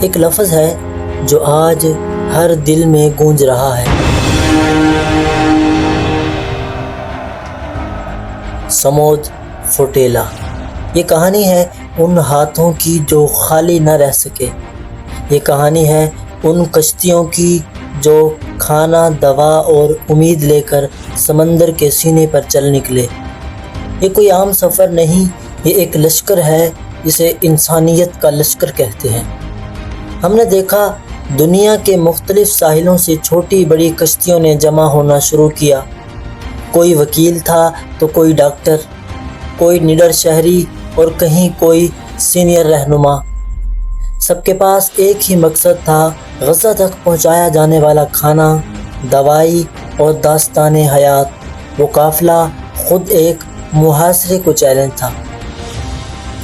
ایک لفظ ہے جو آج ہر دل میں گونج رہا ہے، سمود فوٹیلا۔ یہ کہانی ہے ان ہاتھوں کی جو خالی نہ رہ سکے، یہ کہانی ہے ان کشتیوں کی جو کھانا، دوا اور امید لے کر سمندر کے سینے پر چل نکلے۔ یہ کوئی عام سفر نہیں، یہ ایک لشکر ہے جسے انسانیت کا لشکر کہتے ہیں۔ ہم نے دیکھا دنیا کے مختلف ساحلوں سے چھوٹی بڑی کشتیوں نے جمع ہونا شروع کیا۔ کوئی وکیل تھا تو کوئی ڈاکٹر، کوئی نڈر شہری اور کہیں کوئی سینئر رہنما۔ سب کے پاس ایک ہی مقصد تھا، غزہ تک پہنچایا جانے والا کھانا، دوائی اور داستان حیات۔ وہ قافلہ خود ایک محاصرے کو چیلنج تھا۔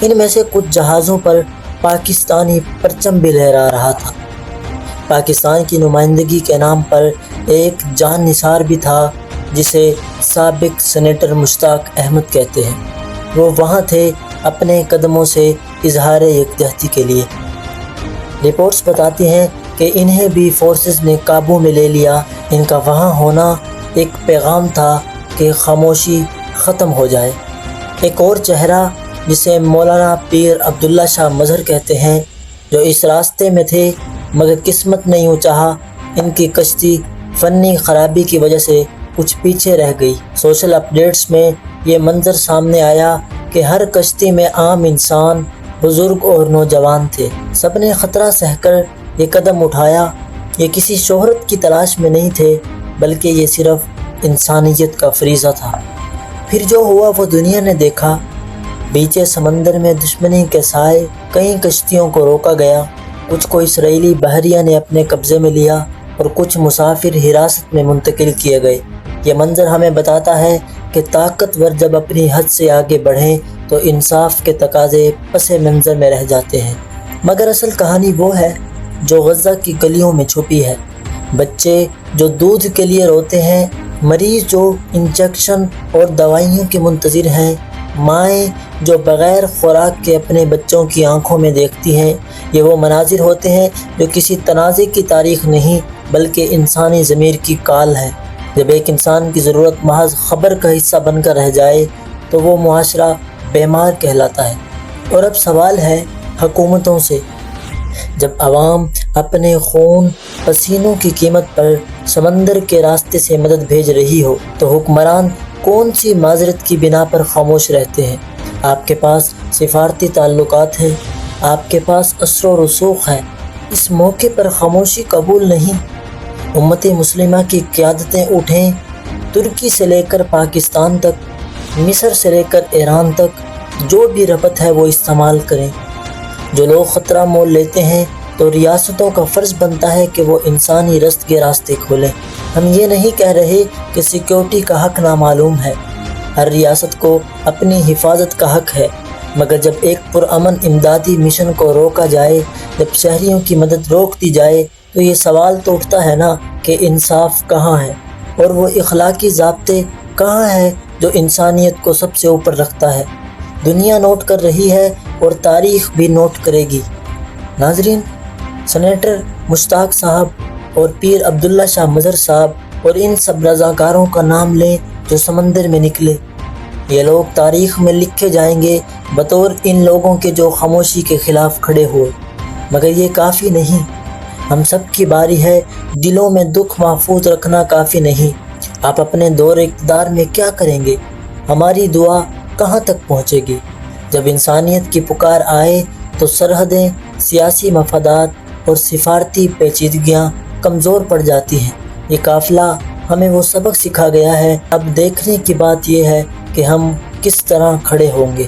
ان میں سے کچھ جہازوں پر پاکستانی پرچم بھی لہرا رہا تھا۔ پاکستان کی نمائندگی کے نام پر ایک جان نثار بھی تھا جسے سابق سینیٹر مشتاق احمد کہتے ہیں۔ وہ وہاں تھے اپنے قدموں سے اظہار یکجہتی کے لیے۔ رپورٹس بتاتی ہیں کہ انہیں بھی فورسز نے قابو میں لے لیا۔ ان کا وہاں ہونا ایک پیغام تھا کہ خاموشی ختم ہو جائے۔ ایک اور چہرہ جسے مولانا پیر عبداللہ شاہ مظہر کہتے ہیں، جو اس راستے میں تھے مگر قسمت نے یوں چاہا ان کی کشتی فنی خرابی کی وجہ سے کچھ پیچھے رہ گئی۔ سوشل اپڈیٹس میں یہ منظر سامنے آیا کہ ہر کشتی میں عام انسان، بزرگ اور نوجوان تھے۔ سب نے خطرہ سہ کر یہ قدم اٹھایا۔ یہ کسی شہرت کی تلاش میں نہیں تھے، بلکہ یہ صرف انسانیت کا فریضہ تھا۔ پھر جو ہوا وہ دنیا نے دیکھا۔ بیچے سمندر میں دشمنی کے سائے کئی کشتیوں کو روکا گیا۔ کچھ کو اسرائیلی بحریہ نے اپنے قبضے میں لیا اور کچھ مسافر حراست میں منتقل کیے گئے۔ یہ منظر ہمیں بتاتا ہے کہ طاقتور جب اپنی حد سے آگے بڑھیں تو انصاف کے تقاضے پس منظر میں رہ جاتے ہیں۔ مگر اصل کہانی وہ ہے جو غزہ کی گلیوں میں چھپی ہے۔ بچے جو دودھ کے لیے روتے ہیں، مریض جو انجیکشن اور دوائیوں کے منتظر ہیں، مائیں جو بغیر خوراک کے اپنے بچوں کی آنکھوں میں دیکھتی ہیں۔ یہ وہ مناظر ہوتے ہیں جو کسی تنازع کی تاریخ نہیں بلکہ انسانی ضمیر کی کال ہے۔ جب ایک انسان کی ضرورت محض خبر کا حصہ بن کر رہ جائے تو وہ معاشرہ بیمار کہلاتا ہے۔ اور اب سوال ہے حکومتوں سے، جب عوام اپنے خون پسینوں کی قیمت پر سمندر کے راستے سے مدد بھیج رہی ہو تو حکمران کون سی معذرت کی بنا پر خاموش رہتے ہیں؟ آپ کے پاس سفارتی تعلقات ہیں، آپ کے پاس اثر و رسوخ ہے۔ اس موقع پر خاموشی قبول نہیں۔ امت مسلمہ کی قیادتیں اٹھیں، ترکی سے لے کر پاکستان تک، مصر سے لے کر ایران تک، جو بھی ربط ہے وہ استعمال کریں۔ جو لوگ خطرہ مول لیتے ہیں تو ریاستوں کا فرض بنتا ہے کہ وہ انسانی رزق کے راستے کھولیں۔ ہم یہ نہیں کہہ رہے کہ سیکیورٹی کا حق نامعلوم ہے، ہر ریاست کو اپنی حفاظت کا حق ہے، مگر جب ایک پرامن امدادی مشن کو روکا جائے، جب شہریوں کی مدد روک دی جائے تو یہ سوال تو اٹھتا ہے نا کہ انصاف کہاں ہے، اور وہ اخلاقی ضابطے کہاں ہے جو انسانیت کو سب سے اوپر رکھتا ہے۔ دنیا نوٹ کر رہی ہے اور تاریخ بھی نوٹ کرے گی۔ ناظرین، سینیٹر مشتاق صاحب اور پیر عبداللہ شاہ مظہر صاحب اور ان سب رضاکاروں کا نام لیں جو سمندر میں نکلے۔ یہ لوگ تاریخ میں لکھے جائیں گے بطور ان لوگوں کے جو خاموشی کے خلاف کھڑے ہوئے۔ مگر یہ کافی نہیں، ہم سب کی باری ہے۔ دلوں میں دکھ محفوظ رکھنا کافی نہیں۔ آپ اپنے دور اقتدار میں کیا کریں گے؟ ہماری دعا کہاں تک پہنچے گی؟ جب انسانیت کی پکار آئے تو سرحدیں، سیاسی مفادات اور سفارتی پیچیدگیاں کمزور پڑ جاتی ہیں۔ یہ قافلہ ہمیں وہ سبق سکھا گیا ہے۔ اب دیکھنے کی بات یہ ہے کہ ہم کس طرح کھڑے ہوں گے۔